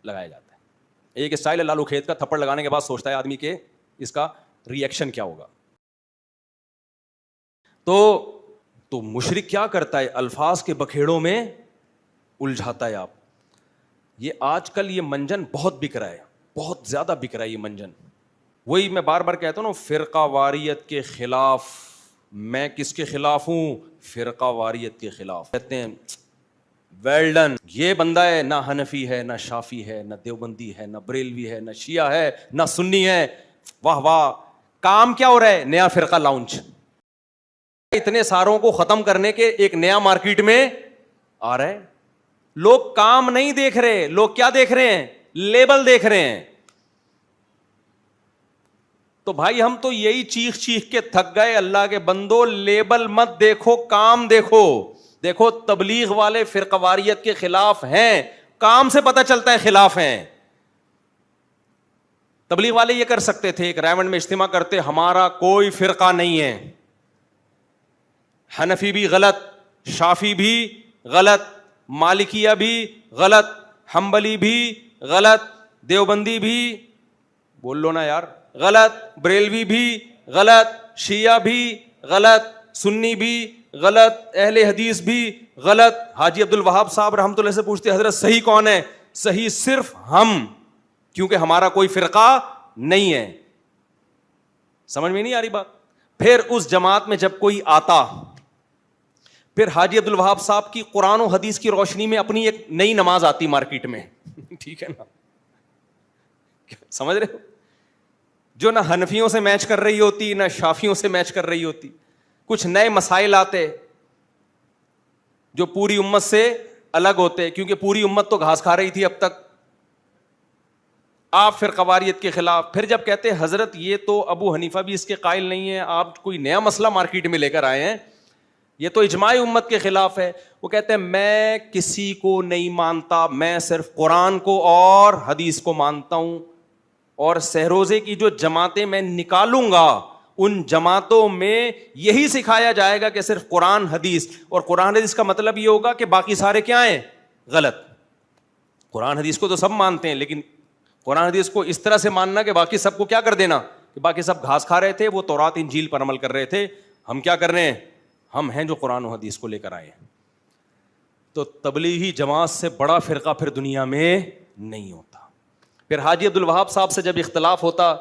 لگایا جاتا ہے. ایک اسٹائل ہے لالو کھیت کا, تھپڑ لگانے کے بعد سوچتا ہے آدمی کہ اس کا ریئیکشن کیا ہوگا. تو مشرک کیا کرتا ہے, الفاظ کے بکھیڑوں میں الجھاتا ہے. آپ یہ آج کل یہ منجن بہت بک رہا ہے, بہت زیادہ بک رہا ہے یہ منجن. وہی میں بار بار کہتا ہوں نا, فرقہ واریت کے خلاف. میں کس کے خلاف ہوں؟ فرقہ واریت کے خلاف. کہتے ہیں ویل ڈن, یہ بندہ ہے نہ حنفی ہے نہ شافی ہے نہ دیوبندی ہے نہ بریلوی ہے نہ شیعہ ہے نہ سنی ہے, واہ واہ. کام کیا ہو رہا ہے؟ نیا فرقہ لانچ. اتنے ساروں کو ختم کرنے کے ایک نیا مارکیٹ میں آ رہا ہے. لوگ کام نہیں دیکھ رہے, لوگ کیا دیکھ رہے ہیں؟ لیبل دیکھ رہے ہیں. تو بھائی ہم تو یہی چیخ چیخ کے تھک گئے, اللہ کے بندو لیبل مت دیکھو, کام دیکھو. دیکھو تبلیغ والے فرقہ واریت کے خلاف ہیں, کام سے پتہ چلتا ہے خلاف ہیں. تبلیغ والے یہ کر سکتے تھے, ایک رائمنڈ میں اجتماع کرتے, ہمارا کوئی فرقہ نہیں ہے, حنفی بھی غلط, شافی بھی غلط, مالکیہ بھی غلط, حنبلی بھی غلط, دیوبندی بھی بول لو نا یار غلط, بریلوی بھی غلط, شیعہ بھی غلط, سنی بھی غلط, اہل حدیث بھی غلط. حاجی عبد الوہاب صاحب رحمۃ اللہ سے پوچھتے, حضرت صحیح کون ہے؟ صحیح صرف ہم, کیونکہ ہمارا کوئی فرقہ نہیں ہے. سمجھ میں نہیں آ رہی بات؟ پھر اس جماعت میں جب کوئی آتا, پھر حاجی عبد الوہاب صاحب کی قرآن و حدیث کی روشنی میں اپنی ایک نئی نماز آتی مارکیٹ میں. ٹھیک ہے نا, سمجھ رہے ہو؟ جو نہ حنفیوں سے میچ کر رہی ہوتی نہ شافیوں سے میچ کر رہی ہوتی. کچھ نئے مسائل آتے جو پوری امت سے الگ ہوتے, کیونکہ پوری امت تو گھاس کھا رہی تھی اب تک. آپ فرقہ واریت کے خلاف. پھر جب کہتے حضرت یہ تو ابو حنیفہ بھی اس کے قائل نہیں ہے, آپ کوئی نیا مسئلہ مارکیٹ میں لے کر آئے ہیں, یہ تو اجماع امت کے خلاف ہے. وہ کہتے ہیں میں کسی کو نہیں مانتا, میں صرف قرآن کو اور حدیث کو مانتا ہوں, اور سہروزے کی جو جماعتیں میں نکالوں گا ان جماعتوں میں یہی سکھایا جائے گا کہ صرف قرآن حدیث, اور قرآن حدیث کا مطلب یہ ہوگا کہ باقی سارے کیا ہیں؟ غلط. قرآن حدیث کو تو سب مانتے ہیں, لیکن قرآن حدیث کو اس طرح سے ماننا کہ باقی سب کو کیا کر دینا, کہ باقی سب گھاس کھا رہے تھے, وہ تورات انجیل پر عمل کر رہے تھے, ہم کیا کر رہے ہیں؟ ہم ہیں جو قرآن و حدیث کو لے کر آئے ہیں. تو تبلیغی جماعت سے بڑا فرقہ پھر دنیا میں نہیں ہوتا. پھر حاجی عبد الوہاب صاحب سے جب اختلاف ہوتا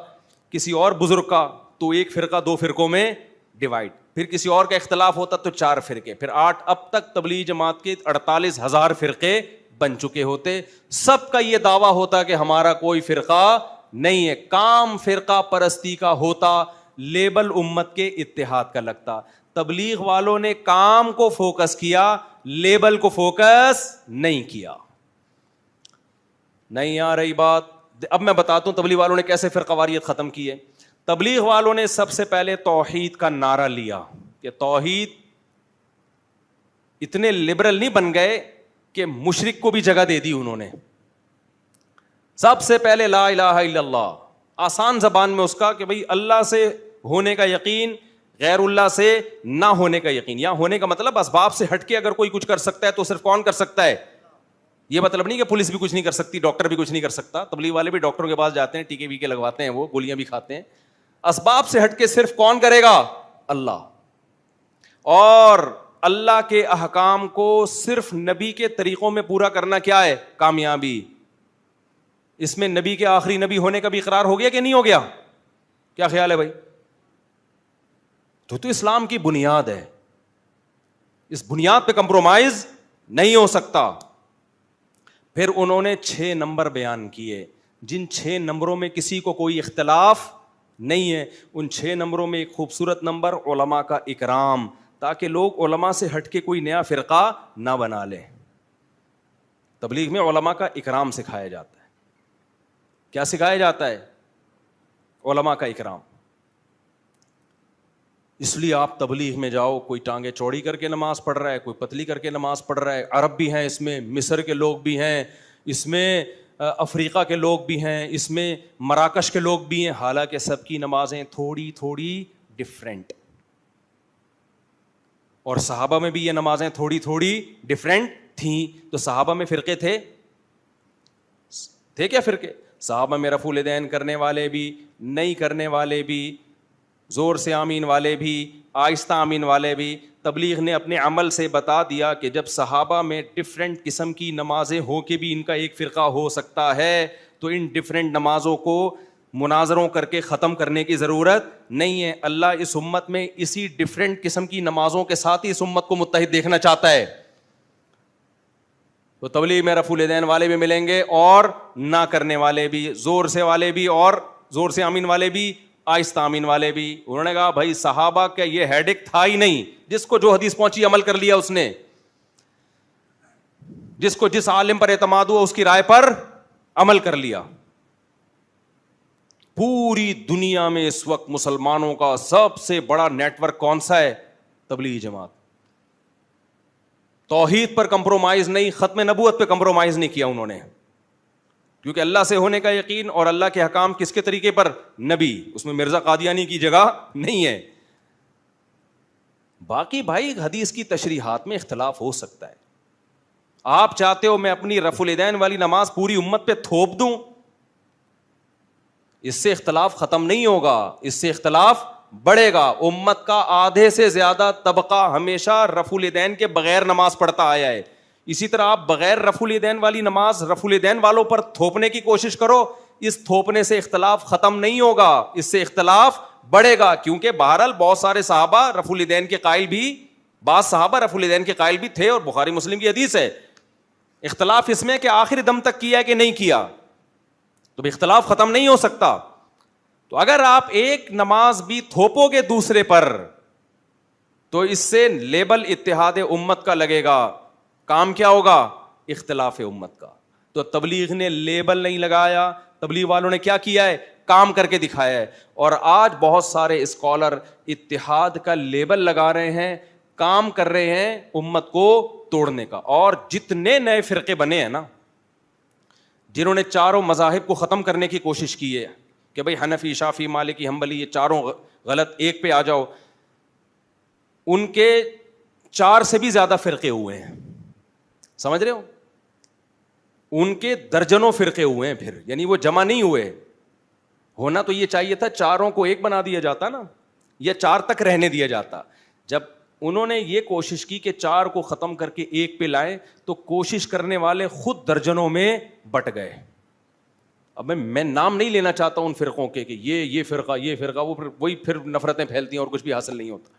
کسی اور بزرگ کا, تو ایک فرقہ 2 فرقوں میں ڈیوائڈ. پھر کسی اور کا اختلاف ہوتا تو 4 فرقے, پھر 8. اب تک تبلیغی جماعت کے 48,000 فرقے بن چکے ہوتے. سب کا یہ دعویٰ ہوتا کہ ہمارا کوئی فرقہ نہیں ہے. کام فرقہ پرستی کا ہوتا, لیبل امت کے اتحاد کا لگتا. تبلیغ والوں نے کام کو فوکس کیا, لیبل کو فوکس نہیں کیا. نہیں آ رہی بات؟ اب میں بتاتا ہوں تبلیغ والوں نے کیسے فرقہ واریت ختم کی ہے. تبلیغ والوں نے سب سے پہلے توحید کا نعرہ لیا کہ توحید. اتنے لبرل نہیں بن گئے کہ مشرک کو بھی جگہ دے دی انہوں نے. سب سے پہلے لا الہ الا اللہ, آسان زبان میں اس کا کہ بھئی اللہ سے ہونے کا یقین, غیر اللہ سے نہ ہونے کا یقین. یا ہونے کا مطلب اسباب سے ہٹ کے اگر کوئی کچھ کر سکتا ہے تو صرف کون کر سکتا ہے. یہ مطلب نہیں کہ پولیس بھی کچھ نہیں کر سکتی, ڈاکٹر بھی کچھ نہیں کر سکتا. تبلیغ والے بھی ڈاکٹروں کے پاس جاتے ہیں, ٹیکے ویکے لگواتے ہیں, وہ گولیاں بھی کھاتے ہیں. اسباب سے ہٹ کے صرف کون کرے گا؟ اللہ. اور اللہ کے احکام کو صرف نبی کے طریقوں میں پورا کرنا کیا ہے؟ کامیابی. اس میں نبی کے آخری نبی ہونے کا بھی اقرار ہو گیا کہ نہیں ہو گیا؟ کیا خیال ہے بھائی؟ تو اسلام کی بنیاد ہے, اس بنیاد پہ کمپرومائز نہیں ہو سکتا. پھر انہوں نے 6 نمبر بیان کیے, جن 6 نمبروں میں کسی کو کوئی اختلاف نہیں ہے. ان 6 نمبروں میں ایک خوبصورت نمبر علماء کا اکرام, تاکہ لوگ علماء سے ہٹ کے کوئی نیا فرقہ نہ بنا لیں. تبلیغ میں علماء کا اکرام سکھایا جاتا ہے. کیا سکھایا جاتا ہے؟ علماء کا اکرام. اس لیے آپ تبلیغ میں جاؤ, کوئی ٹانگیں چوڑی کر کے نماز پڑھ رہا ہے, کوئی پتلی کر کے نماز پڑھ رہا ہے. عرب بھی ہیں اس میں, مصر کے لوگ بھی ہیں اس میں, افریقہ کے لوگ بھی ہیں اس میں, مراکش کے لوگ بھی ہیں. حالانکہ سب کی نمازیں تھوڑی تھوڑی ڈفرینٹ, اور صحابہ میں بھی یہ نمازیں تھوڑی تھوڑی ڈفرینٹ تھیں. تو صحابہ میں فرقے تھے, تھے کیا فرقے؟ صحابہ میں رفع الیدین کرنے والے بھی، نہیں کرنے والے بھی، زور سے آمین والے بھی، آہستہ آمین والے بھی. تبلیغ نے اپنے عمل سے بتا دیا کہ جب صحابہ میں ڈفرینٹ قسم کی نمازیں ہو کے بھی ان کا ایک فرقہ ہو سکتا ہے، تو ان ڈفرینٹ نمازوں کو مناظروں کر کے ختم کرنے کی ضرورت نہیں ہے. اللہ اس امت میں اسی ڈفرینٹ قسم کی نمازوں کے ساتھ ہی اس امت کو متحد دیکھنا چاہتا ہے. تو تبلیغ میں رفع الیدین والے بھی ملیں گے اور نہ کرنے والے بھی، زور سے والے بھی اور زور سے آمین والے بھی، آہستہ آمین والے بھی. انہوں نے کہا بھائی صحابہ کا یہ ہیڈک تھا ہی نہیں، جس کو جو حدیث پہنچی عمل کر لیا اس نے، جس کو جس عالم پر اعتماد ہوا اس کی رائے پر عمل کر لیا. پوری دنیا میں اس وقت مسلمانوں کا سب سے بڑا نیٹ ورک کون سا ہے؟ تبلیغی جماعت. توحید پر کمپرومائز نہیں، ختم نبوت پہ کمپرومائز نہیں کیا انہوں نے، کیونکہ اللہ سے ہونے کا یقین اور اللہ کے حکام کس کے طریقے پر؟ نبی. اس میں مرزا قادیانی کی جگہ نہیں ہے. باقی بھائی حدیث کی تشریحات میں اختلاف ہو سکتا ہے. آپ چاہتے ہو میں اپنی رفع الیدین والی نماز پوری امت پہ تھوپ دوں؟ اس سے اختلاف ختم نہیں ہوگا، اس سے اختلاف بڑھے گا. امت کا آدھے سے زیادہ طبقہ ہمیشہ رفع الیدین کے بغیر نماز پڑھتا آیا ہے. اسی طرح آپ بغیر رفع الیدین والی نماز رفع الیدین والوں پر تھوپنے کی کوشش کرو، اس تھوپنے سے اختلاف ختم نہیں ہوگا، اس سے اختلاف بڑھے گا. کیونکہ بہرحال بہت سارے صحابہ رفع الیدین کے قائل بھی، بعض صحابہ رفع الیدین کے قائل بھی تھے، اور بخاری مسلم کی حدیث ہے. اختلاف اس میں کہ آخری دم تک کیا کہ نہیں کیا، تو اختلاف ختم نہیں ہو سکتا. تو اگر آپ ایک نماز بھی تھوپو گے دوسرے پر تو اس سے لیبل اتحاد امت کا لگے گا. کام کیا ہوگا؟ اختلاف امت کا. تو تبلیغ نے لیبل نہیں لگایا، تبلیغ والوں نے کیا کیا ہے؟ کام کر کے دکھایا ہے. اور آج بہت سارے اسکالر اتحاد کا لیبل لگا رہے ہیں، کام کر رہے ہیں امت کو توڑنے کا. اور جتنے نئے فرقے بنے ہیں نا، جنہوں نے چاروں مذاہب کو ختم کرنے کی کوشش کی ہے کہ بھئی حنفی، شافعی، مالکی، حنبلی یہ چاروں غلط، ایک پہ آ جاؤ، ان کے 4 سے بھی زیادہ فرقے ہوئے ہیں. سمجھ رہے ہو؟ ان کے درجنوں فرقے ہوئے ہیں پھر، یعنی وہ جمع نہیں ہوئے. ہونا تو یہ چاہیے تھا چاروں کو ایک بنا دیا جاتا نا، یا 4 تک رہنے دیا جاتا. جب انہوں نے یہ کوشش کی کہ 4 کو ختم کر کے ایک پہ لائیں تو کوشش کرنے والے خود درجنوں میں بٹ گئے. اب میں نام نہیں لینا چاہتا ان فرقوں کے کہ یہ فرقہ، وہ وہی پھر نفرتیں پھیلتی ہیں اور کچھ بھی حاصل نہیں ہوتا.